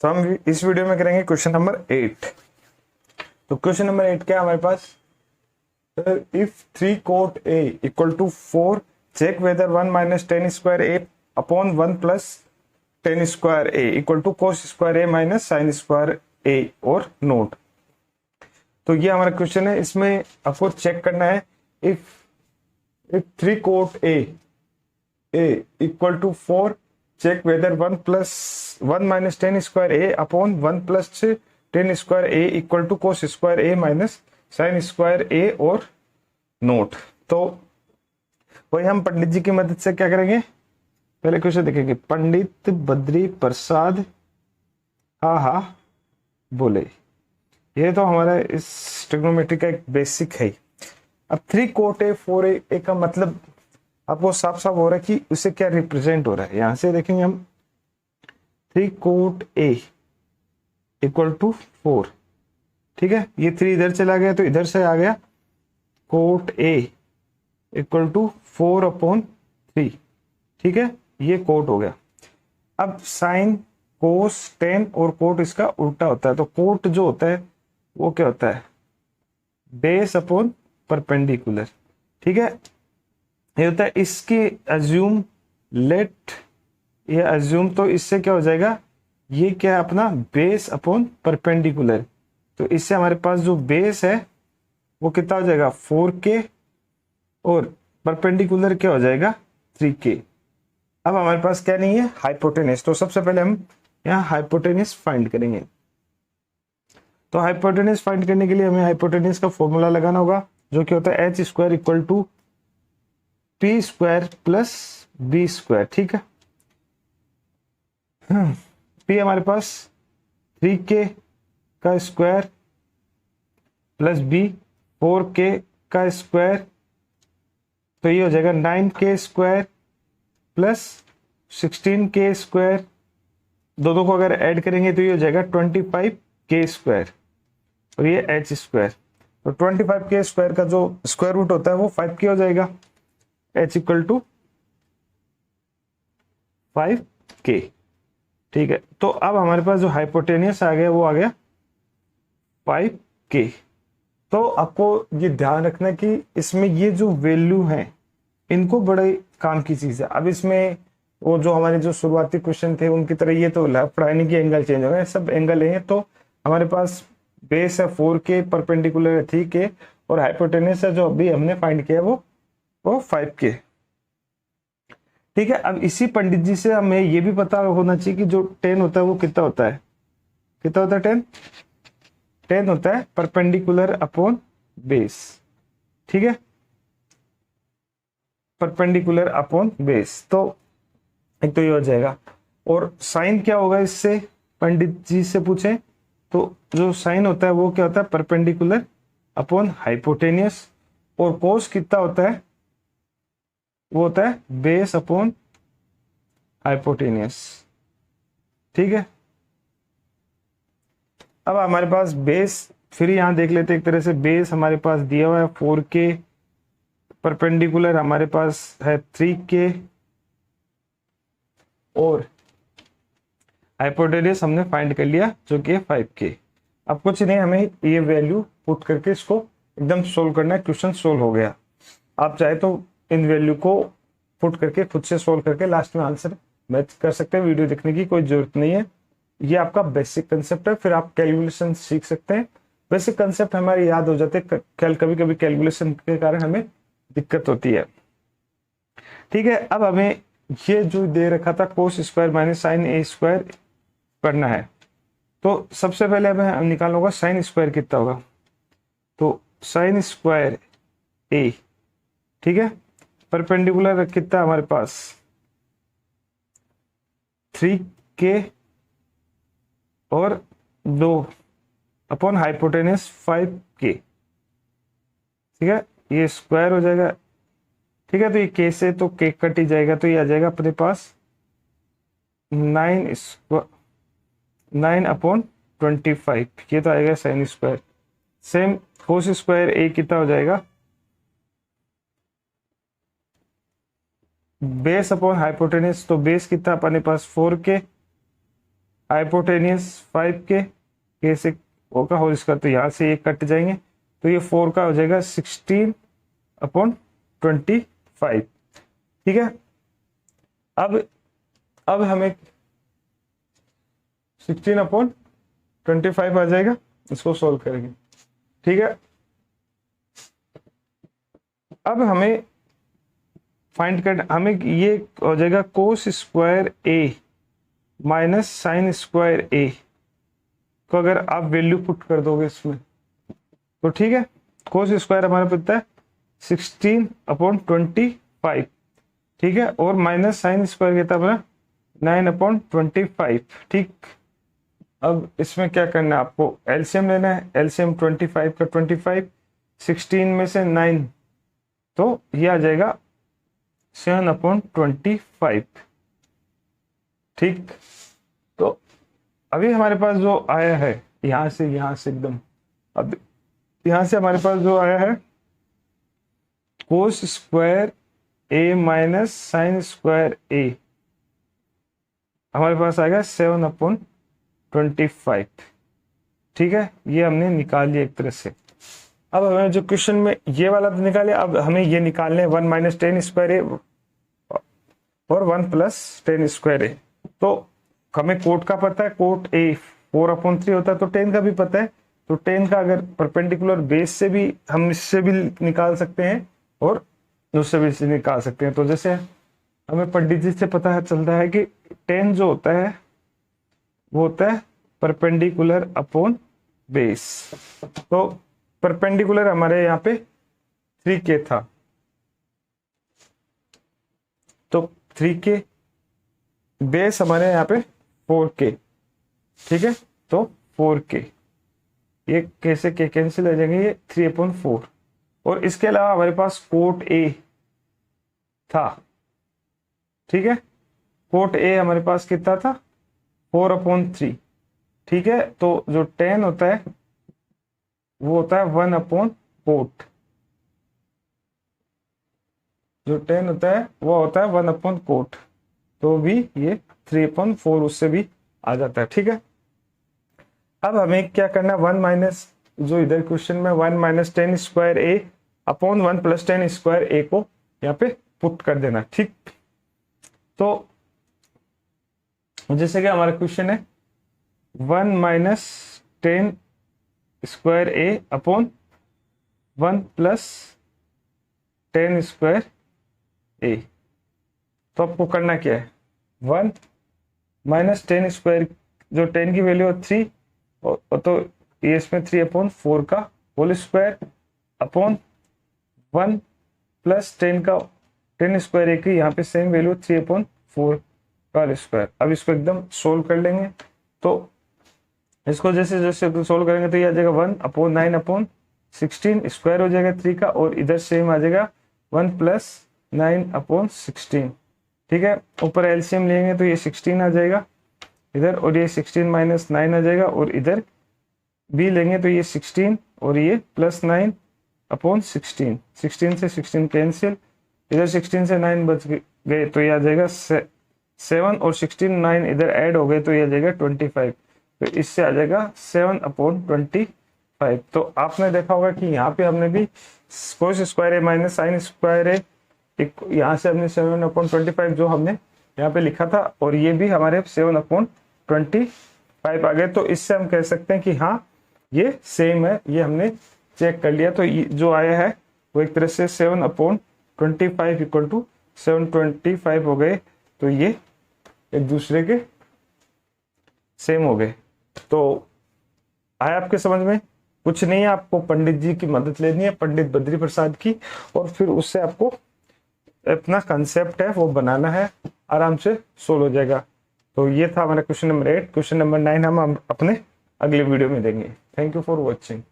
तो हम इस वीडियो में करेंगे क्वेश्चन नंबर 8। तो क्वेश्चन नंबर 8 क्या है हमारे पास, if 3 cot a equal to 4 check whether 1 minus tan square A upon 1 plus tan square A equal to cos square A minus sine square A और नोट। तो ये हमारा क्वेश्चन है। इसमें आपको चेक करना है if 3 cot a equal to 4 check whether 1 plus 1 minus tan square A upon 1 plus tan square A equal to cos square A minus sine square A और नोट। तो वही हम पंडित जी की मदद से क्या करेंगे, पहले क्वेश्चन देखेंगे। पंडित बद्री प्रसाद हा बोले, ये तो हमारा इस ट्रिग्नोमेट्री का एक बेसिक है। अब 3 cot a 4 a का मतलब आपको साफ साफ हो रहा है कि उसे क्या रिप्रेजेंट हो रहा है। यहां से देखेंगे हम 3 cot a इक्वल टू 4, ठीक है। ये 3 इधर चला गया तो इधर से आ गया cot a equal to 4 upon 3, ठीक है। ये कोट हो गया। अब साइन कोस टेन और कोट इसका उल्टा होता है। तो कोट जो होता है वो क्या होता है, बेस अपॉन परपेंडिकुलर, ठीक है। ये होता है इसकी अज्यूम लेट, ये अज्यूम तो इससे क्या हो जाएगा, ये क्या है अपना बेस अपॉन परपेंडिकुलर। तो इससे हमारे पास जो बेस है वो कितना हो जाएगा 4k और परपेंडिकुलर क्या हो जाएगा 3k। अब हमारे पास क्या नहीं है, हाइपोटेनस। तो सबसे पहले हम यहाँ हाइपोटेनस फाइंड करेंगे। तो हाइपोटेनस फाइंड करने के लिए हमें हाइपोटेनस का फॉर्मूला लगाना होगा, जो कि होता है H square equal to P square plus B square, ठीक है। पी हमारे पास 3k का स्क्वायर प्लस बी 4k का स्क्वायर, तो ये हो जाएगा 9k square plus 16k square. दोनों को अगर ऐड करेंगे तो ये हो जाएगा 25k स्क्वायर और ये एच स्क्वायर। तो 25k स्क्वायर का जो स्क्वायर रूट होता है वो 5k हो जाएगा। h इक्वल टू 5k, ठीक है। तो अब हमारे पास जो हाइपोटेनियस आ गया वो आ गया 5k। तो आपको ये ध्यान रखना कि इसमें ये जो वैल्यू है इनको बड़े काम की चीज है। अब इसमें वो जो हमारे जो शुरुआती क्वेश्चन थे उनकी तरह ये तो लेफ्ट राइट की एंगल चेंज हो गए, सब एंगल है। तो हमारे पास बेस है 4k, परपेंडिकुलर है 3k और हाइपोटेनस है जो अभी हमने फाइंड किया वो 5k, ठीक है। अब इसी पंडित जी से हमें ये भी पता होना चाहिए कि जो 10 होता है वो कितना होता है, कितना होता है 10 होता है परपेंडिकुलर अपॉन बेस, ठीक है, परपेंडिकुलर अपॉन बेस। तो एक तो ये हो जाएगा। और साइन क्या होगा इससे पंडित जी से पूछे तो जो साइन होता है वो क्या होता है परपेंडिकुलर अपॉन हाइपोटेनियस। और कोस कितना होता है, वो होता है बेस अपॉन हाइपोटेनियस, ठीक है। अब हमारे पास बेस फिर यहां देख लेते एक तरह से। बेस हमारे पास दिया हुआ है 4k, परपेंडिकुलर हमारे पास है 3k और हाइपोटेनियस हमने फाइंड कर लिया जो कि 5k। अब कुछ नहीं, हमें ये वैल्यू पुट करके इसको एकदम सोल्व करना है। क्वेश्चन सोल्व हो गया। आप चाहे तो इन वैल्यू को पुट करके खुद से सोल्व करके लास्ट में आंसर मैच कर सकते हैं। वीडियो देखने की कोई जरूरत नहीं है। ये आपका बेसिक कंसेप्ट है, फिर आप कैलकुलेशन सीख सकते हैं। बेसिक कंसेप्ट हमारे याद हो जाते हैं, कभी कभी कैलकुलेशन के कारण हमें दिक्कत होती है, ठीक है। अब हमें ये जो दे रखा था कोस स्क्वायर माइनस साइन ए स्क्वायर करना है। तो सबसे पहले हमें निकालना होगा साइन स्क्वायर कितना होगा। तो साइन स्क्वायर ए, ठीक है, परपेंडिकुलर कितना हमारे पास 3k और 2 अपॉन हाइपोटेनस 5k, ठीक है। ये स्क्वायर हो जाएगा, ठीक है। तो ये k से तो k कट ही जाएगा, तो ये आ जाएगा अपने पास 9 अपॉन 25, ये तो आएगा sine square. Same cos square A कितना हो जाएगा बेस अपॉन हाइपोटेनस। तो बेस कितना अपने पास 4k हाइपोटेनियस 5 से ओ का होल स्क्वायर, तो यहाँ से ये कट जाएंगे, तो ये 4 का हो जाएगा 16/25। ठीक है, अब हमें 16/25 आ जाएगा, इसको सोल्व करेंगे। ठीक है, अब हमें फाइंड कर, हमें ये हो जाएगा कोस square A minus sine square ए को अगर आप वैल्यू पुट कर दोगे इसमें तो ठीक है, कोस स्क्वायर हमारा पता है 16/25। ठीक है, और माइनस साइन स्क्वायर कितना बना 9/25। ठीक, अब इसमें क्या करना है, आपको एलसीएम लेना है। एलसीएम 25 का 25, 16 में से 9, तो ये आ जाएगा 7/25। ठीक, तो अभी हमारे पास जो आया है यहां से एकदम, अब यहां से हमारे पास जो आया है कोस square A minus sine square ए, हमारे पास आएगा 7/25। ठीक है, ये हमने निकाल लिया एक तरह से। अब हमें जो क्वेश्चन में ये वाला तो निकाले, अब हमें ये निकालने 1 माइनस टेन स्क्वायर ए और 1 प्लस टेन स्क्वायर ए। तो हमें कोट का पता है, कोट ए 4/3 होता है, तो टेन का भी पता है, तो टेन का अगर परपेंडिकुलर बेस से भी हम इससे भी निकाल सकते हैं और उससे भी निकाल सकते हैं। तो जैसे हमें पंडित जी से पता चलता है कि टेन जो होता है वो होता है परपेंडिकुलर अपॉन बेस। तो परपेंडिकुलर हमारे यहाँ पे 3k था, तो 3k, बेस हमारे यहाँ पे 4k। ठीक है, तो 4k, ये कैसे के कैंसिल हो जाएंगे, ये 3/4। और इसके अलावा हमारे पास कोट ए था। ठीक है, कोट ए हमारे पास कितना था 4/3। ठीक है, तो जो 10 होता है वो होता है 1/कोट, जो 10 होता है वो होता है 1/कोट, तो भी ये 3/4 उससे भी आ जाता है। ठीक है, अब हमें क्या करना है, 1 माइनस, जो इधर क्वेश्चन में 1 minus tan square A upon 1 plus tan square ए को यहाँ पे पुट कर देना। ठीक, तो जैसे कि हमारा क्वेश्चन है 1 minus tan square A upon 1 plus tan square ए, तो आपको करना क्या है, 1 माइनस टेन स्क्वायर, जो 10 की वैल्यू है 3, तो ये इसमें 3/4 का होल स्क्वायर अपॉन 1 प्लस 10 का 10 स्क्वायर ए की यहाँ पे सेम वैल्यू 3/4 का स्क्वायर। अब इसको एकदम सोल्व कर लेंगे, तो इसको जैसे जैसे सोल्व करेंगे तो ये आ जाएगा 1/9/16 स्क्वायर हो जाएगा 3 का, और इधर सेम आ जाएगा 1 प्लस 9/16। ठीक है, ऊपर एलसीएम लेंगे तो ये 16 आ जाएगा इधर, और ये 16 माइनस 9 आ जाएगा, और इधर भी लेंगे तो ये 16 और ये प्लस 9/16। 16 से 16 कैंसिल, इधर 16 से 9 बच गए तो ये आ जाएगा 7, और 16 9 इधर ऐड हो गए तो ये आ जाएगा 25। तो इससे आ जाएगा 7/25। तो आपने देखा होगा कि यहाँ पे हमने भी कोस square A minus sine square ए, यहाँ से हमने 7/25 जो हमने यहाँ पे लिखा था, और ये भी हमारे 7/25 आ गए। तो इससे हम कह सकते हैं कि हाँ ये सेम है, ये हमने चेक कर लिया। तो जो आया है वो एक तरह से 7/25 इक्वल टू 725 हो गए, तो ये एक दूसरे के सेम हो गए। तो आया आपके समझ में, कुछ नहीं है, आपको पंडित जी की मदद लेनी है, पंडित बद्री प्रसाद की, और फिर उससे आपको अपना कंसेप्ट है वो बनाना है, आराम से सोल्व हो जाएगा। तो ये था हमारा क्वेश्चन नंबर 8। क्वेश्चन नंबर 9 हम अपने अगले वीडियो में देंगे। Thank you for watching.